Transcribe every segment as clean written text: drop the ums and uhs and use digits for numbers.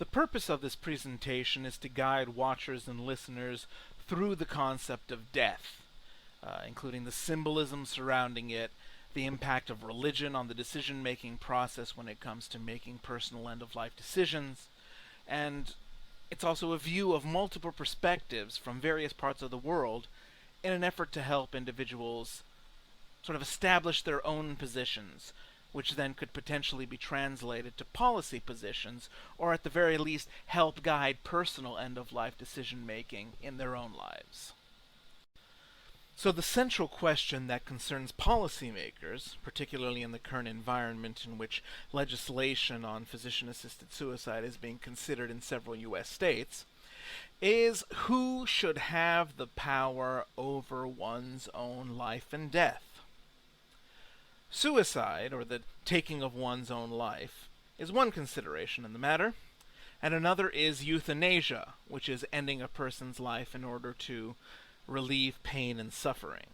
The purpose of this presentation is to guide watchers and listeners through the concept of death, including the symbolism surrounding it, the impact of religion on the decision-making process when it comes to making personal end-of-life decisions, and it's also a view of multiple perspectives from various parts of the world in an effort to help individuals sort of establish their own positions, which then could potentially be translated to policy positions, or at the very least help guide personal end-of-life decision-making in their own lives. So the central question that concerns policymakers, particularly in the current environment in which legislation on physician-assisted suicide is being considered in several U.S. states, is who should have the power over one's own life and death? Suicide, or the taking of one's own life, is one consideration in the matter, and another is euthanasia, which is ending a person's life in order to relieve pain and suffering.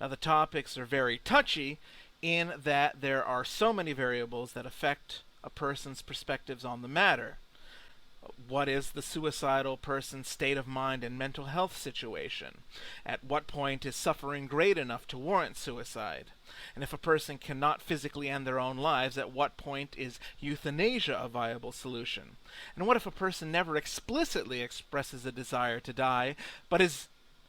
Now, the topics are very touchy in that there are so many variables that affect a person's perspectives on the matter. What is the suicidal person's state of mind and mental health situation? At what point is suffering great enough to warrant suicide? And if a person cannot physically end their own lives, at what point is euthanasia a viable solution? And what if a person never explicitly expresses a desire to die, but is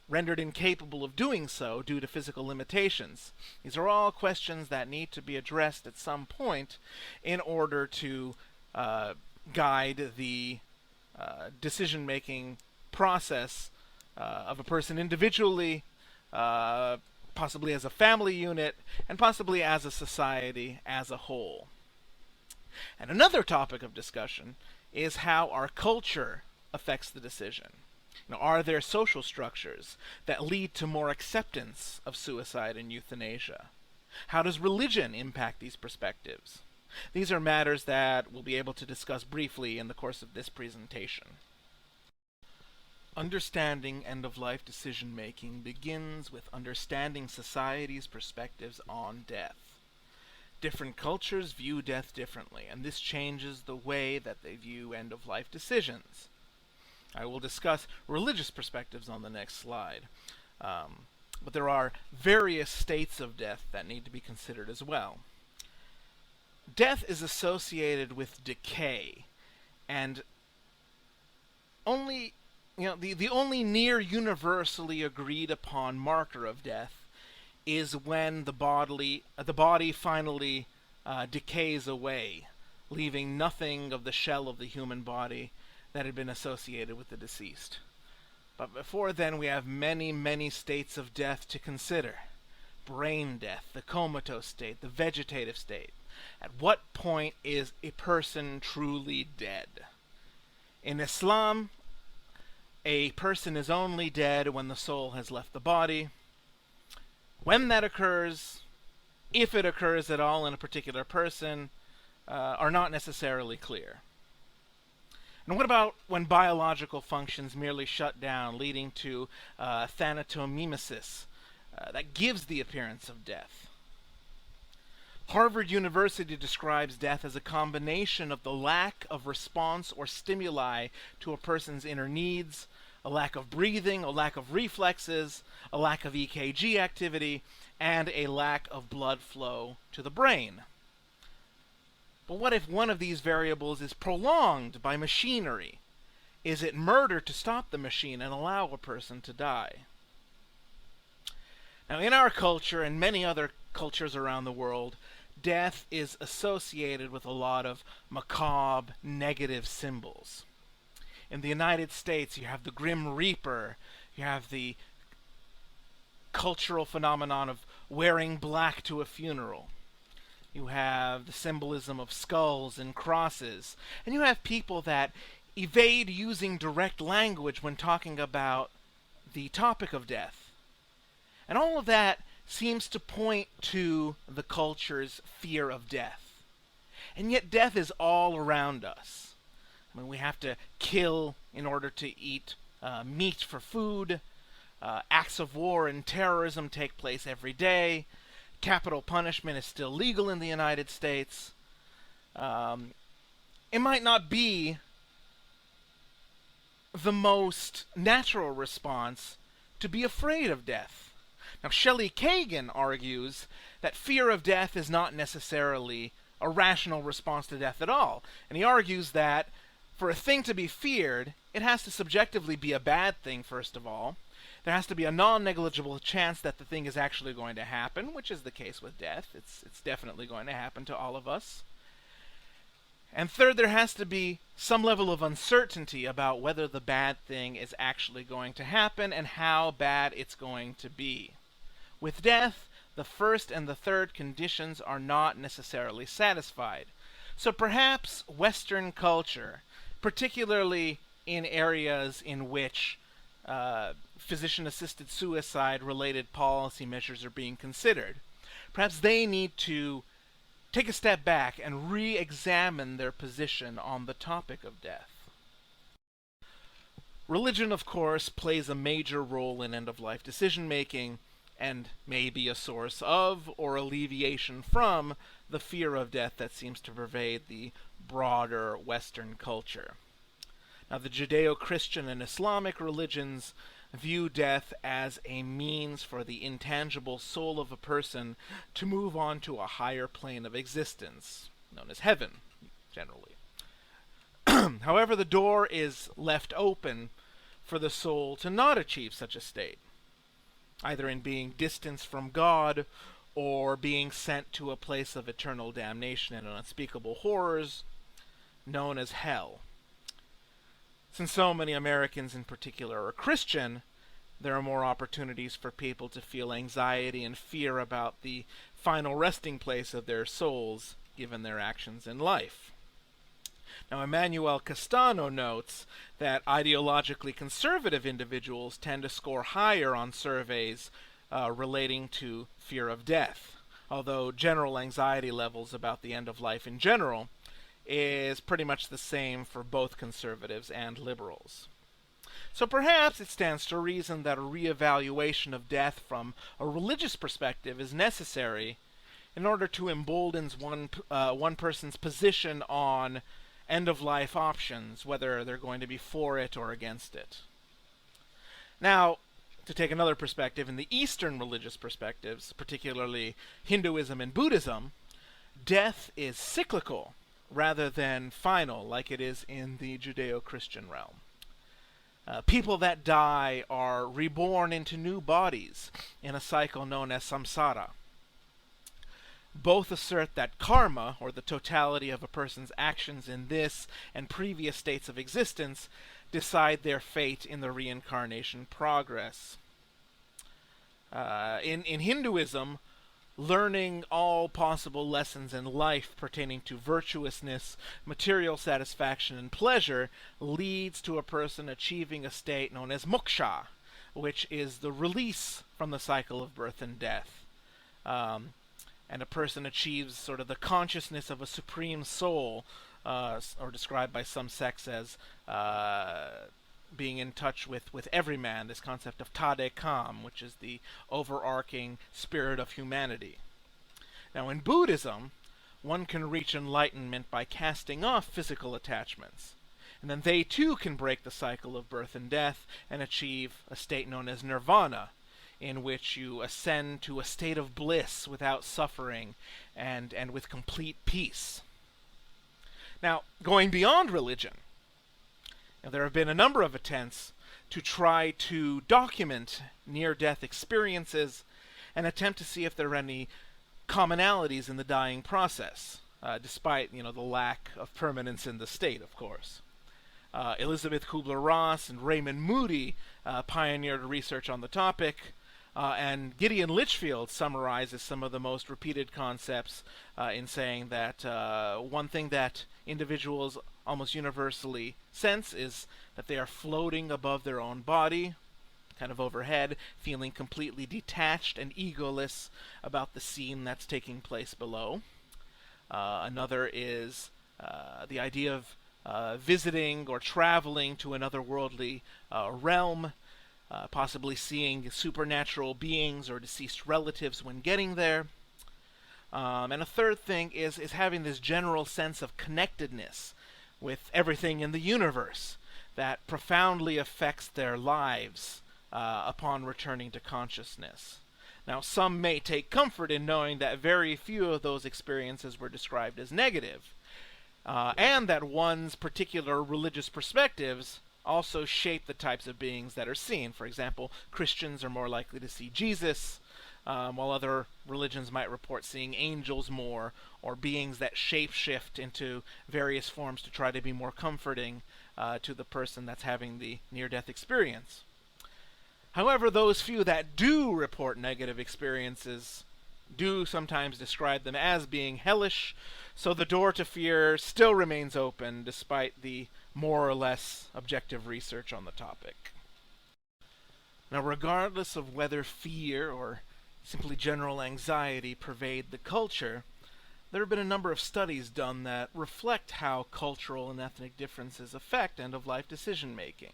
rendered incapable of doing so due to physical limitations? These are all questions that need to be addressed at some point in order to guide the decision-making process of a person individually, possibly as a family unit, and possibly as a society as a whole. And another topic of discussion is how our culture affects the decision. Are there social structures that lead to more acceptance of suicide and euthanasia? How does religion impact these perspectives? These are matters that we'll be able to discuss briefly in the course of this presentation. Understanding end-of-life decision-making begins with understanding society's perspectives on death. Different cultures view death differently, and this changes the way that they view end-of-life decisions. I will discuss religious perspectives on the next slide, but there are various states of death that need to be considered as well. Death is associated with decay, and the only near universally agreed upon marker of death is when the body finally decays away, leaving nothing of the shell of the human body that had been associated with the deceased. But before then, we have many, many states of death to consider. Brain death, the comatose state, the vegetative state. At what point is a person truly dead? In Islam, a person is only dead when the soul has left the body. When that occurs, if it occurs at all in a particular person, are not necessarily clear. And what about when biological functions merely shut down, leading to thanatomimesis that gives the appearance of death? Harvard University describes death as a combination of the lack of response or stimuli to a person's inner needs, a lack of breathing, a lack of reflexes, a lack of EKG activity, and a lack of blood flow to the brain. But what if one of these variables is prolonged by machinery? Is it murder to stop the machine and allow a person to die? Now, in our culture and many other cultures around the world, death is associated with a lot of macabre, negative symbols. In the United States, you have the Grim Reaper, you have the cultural phenomenon of wearing black to a funeral. You have the symbolism of skulls and crosses, and you have people that evade using direct language when talking about the topic of death. And all of that seems to point to the culture's fear of death. And yet death is all around us. I mean, we have to kill in order to eat meat for food. Acts of war and terrorism take place every day. Capital punishment is still legal in the United States. It might not be the most natural response to be afraid of death. Now, Shelley Kagan argues that fear of death is not necessarily a rational response to death at all. And he argues that for a thing to be feared, it has to subjectively be a bad thing, first of all. There has to be a non-negligible chance that the thing is actually going to happen, which is the case with death. It's definitely going to happen to all of us. And third, there has to be some level of uncertainty about whether the bad thing is actually going to happen and how bad it's going to be. With death, the first and the third conditions are not necessarily satisfied. So perhaps Western culture, particularly in areas in which physician-assisted suicide-related policy measures are being considered, perhaps they need to take a step back and re-examine their position on the topic of death. Religion, of course, plays a major role in end-of-life decision-making and may be a source of or alleviation from the fear of death that seems to pervade the broader Western culture. Now, the Judeo-Christian and Islamic religions view death as a means for the intangible soul of a person to move on to a higher plane of existence, known as heaven, generally. However, the door is left open for the soul to not achieve such a state, either in being distanced from God or being sent to a place of eternal damnation and unspeakable horrors known as hell. Since so many Americans in particular are Christian, there are more opportunities for people to feel anxiety and fear about the final resting place of their souls, given their actions in life. Now, Emmanuel Castano notes that ideologically conservative individuals tend to score higher on surveys relating to fear of death, although general anxiety levels about the end of life in general is pretty much the same for both conservatives and liberals. So perhaps it stands to reason that a reevaluation of death from a religious perspective is necessary in order to embolden one person's position on end-of-life options, whether they're going to be for it or against it. Now, to take another perspective, in the Eastern religious perspectives, particularly Hinduism and Buddhism, death is cyclical rather than final, like it is in the Judeo-Christian realm. People that die are reborn into new bodies in a cycle known as samsara. Both assert that karma, or the totality of a person's actions in this and previous states of existence, decide their fate in the reincarnation progress. In Hinduism, learning all possible lessons in life pertaining to virtuousness, material satisfaction, and pleasure leads to a person achieving a state known as moksha, which is the release from the cycle of birth and death. And a person achieves sort of the consciousness of a supreme soul, or described by some sects as being in touch with every man, this concept of Tade Kam, which is the overarching spirit of humanity. Now, in Buddhism, one can reach enlightenment by casting off physical attachments, and then they too can break the cycle of birth and death and achieve a state known as nirvana, in which you ascend to a state of bliss without suffering and with complete peace. Now, going beyond religion, there have been a number of attempts to try to document near-death experiences and attempt to see if there are any commonalities in the dying process, despite the lack of permanence in the state, of course. Elizabeth Kubler-Ross and Raymond Moody pioneered research on the topic, and Gideon Litchfield summarizes some of the most repeated concepts in saying that one thing that individuals almost universally sense is that they are floating above their own body, kind of overhead, feeling completely detached and egoless about the scene that's taking place below. Another is the idea of visiting or traveling to another worldly realm, possibly seeing supernatural beings or deceased relatives when getting there. And a third thing is having this general sense of connectedness with everything in the universe, that profoundly affects their lives upon returning to consciousness. Now, some may take comfort in knowing that very few of those experiences were described as negative, and that one's particular religious perspectives also shape the types of beings that are seen. For example, Christians are more likely to see Jesus, while other religions might report seeing angels more, or beings that shapeshift into various forms to try to be more comforting to the person that's having the near-death experience. However, those few that do report negative experiences do sometimes describe them as being hellish, so the door to fear still remains open despite the more or less objective research on the topic. Now, regardless of whether fear or simply general anxiety pervade the culture, there have been a number of studies done that reflect how cultural and ethnic differences affect end-of-life decision-making.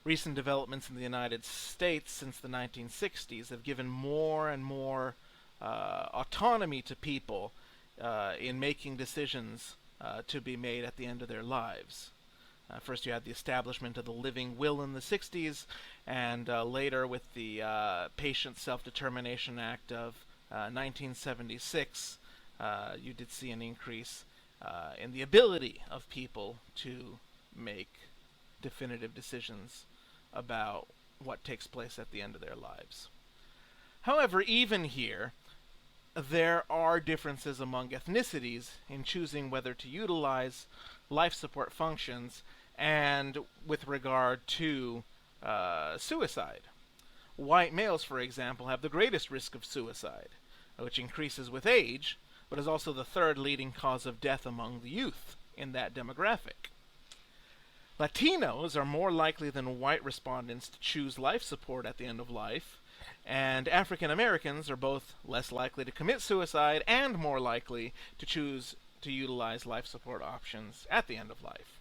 Recent developments in the United States since the 1960s have given more and more autonomy to people in making decisions to be made at the end of their lives. First you had the establishment of the living will in the 60s, and later with the Patient Self-Determination Act of 1976, you did see an increase in the ability of people to make definitive decisions about what takes place at the end of their lives. However, even here, there are differences among ethnicities in choosing whether to utilize life support functions and with regard to suicide. White males, for example, have the greatest risk of suicide, which increases with age, but is also the third leading cause of death among the youth in that demographic. Latinos are more likely than white respondents to choose life support at the end of life, and African Americans are both less likely to commit suicide and more likely to choose to utilize life support options at the end of life.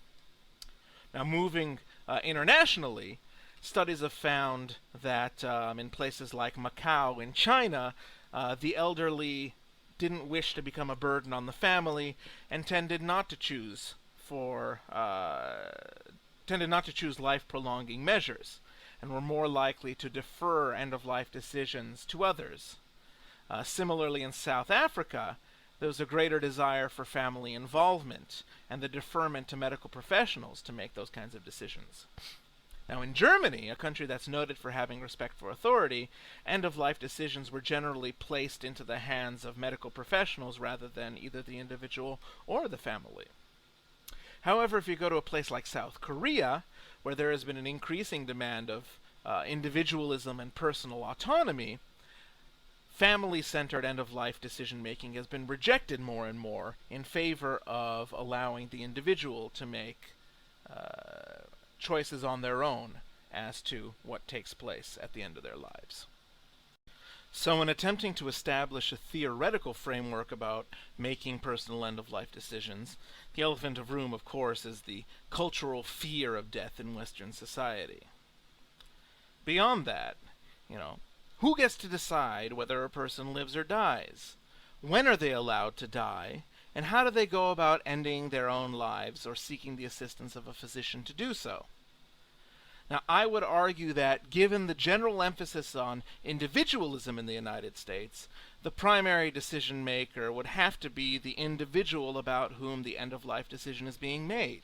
Now, moving internationally, studies have found that in places like Macau in China, the elderly didn't wish to become a burden on the family and tended not to choose life-prolonging measures, and were more likely to defer end-of-life decisions to others. Similarly, in South Africa, there was a greater desire for family involvement and the deferment to medical professionals to make those kinds of decisions. Now, in Germany, a country that's noted for having respect for authority, end-of-life decisions were generally placed into the hands of medical professionals rather than either the individual or the family. However, if you go to a place like South Korea, where there has been an increasing demand of individualism and personal autonomy, family-centered end-of-life decision-making has been rejected more and more in favor of allowing the individual to make choices on their own as to what takes place at the end of their lives. So in attempting to establish a theoretical framework about making personal end-of-life decisions, the elephant of room, of course, is the cultural fear of death in Western society. Beyond that, who gets to decide whether a person lives or dies? When are they allowed to die? And how do they go about ending their own lives or seeking the assistance of a physician to do so? Now, I would argue that given the general emphasis on individualism in the United States, the primary decision maker would have to be the individual about whom the end-of-life decision is being made.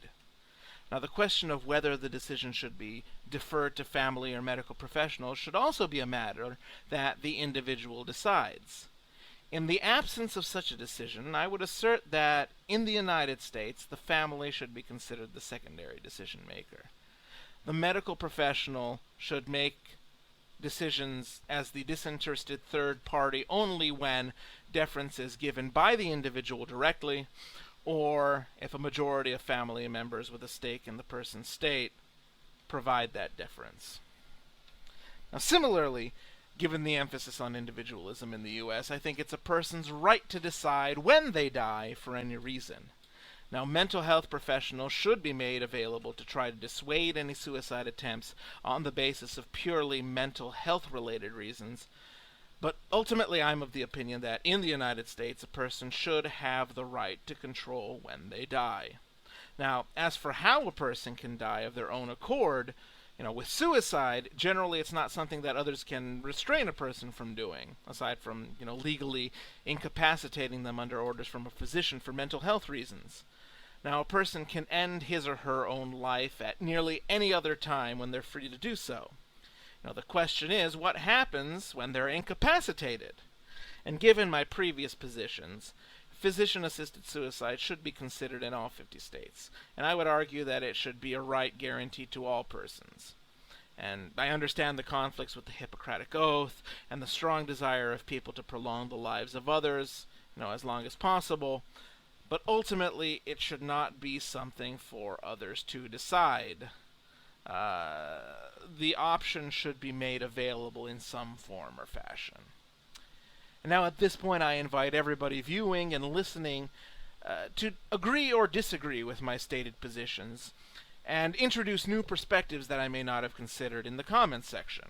Now, the question of whether the decision should be deferred to family or medical professionals should also be a matter that the individual decides. In the absence of such a decision, I would assert that in the United States, the family should be considered the secondary decision maker. The medical professional should make decisions as the disinterested third party only when deference is given by the individual directly, or if a majority of family members with a stake in the person's state provide that deference. Now, similarly, given the emphasis on individualism in the U.S., I think it's a person's right to decide when they die for any reason. Now, mental health professionals should be made available to try to dissuade any suicide attempts on the basis of purely mental health-related reasons, but ultimately I'm of the opinion that in the United States, a person should have the right to control when they die. Now, as for how a person can die of their own accord, with suicide, generally it's not something that others can restrain a person from doing, aside from, legally incapacitating them under orders from a physician for mental health reasons. Now, a person can end his or her own life at nearly any other time when they're free to do so. The question is, what happens when they're incapacitated? And given my previous positions, physician-assisted suicide should be considered in all 50 states, and I would argue that it should be a right guaranteed to all persons. And I understand the conflicts with the Hippocratic Oath and the strong desire of people to prolong the lives of others, as long as possible, but ultimately it should not be something for others to decide. The option should be made available in some form or fashion. And now at this point I invite everybody viewing and listening to agree or disagree with my stated positions, and introduce new perspectives that I may not have considered in the comments section.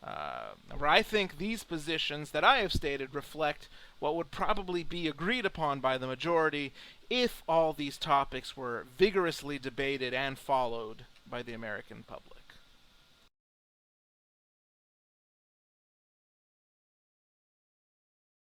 Where I think these positions that I have stated reflect what would probably be agreed upon by the majority if all these topics were vigorously debated and followed by the American public.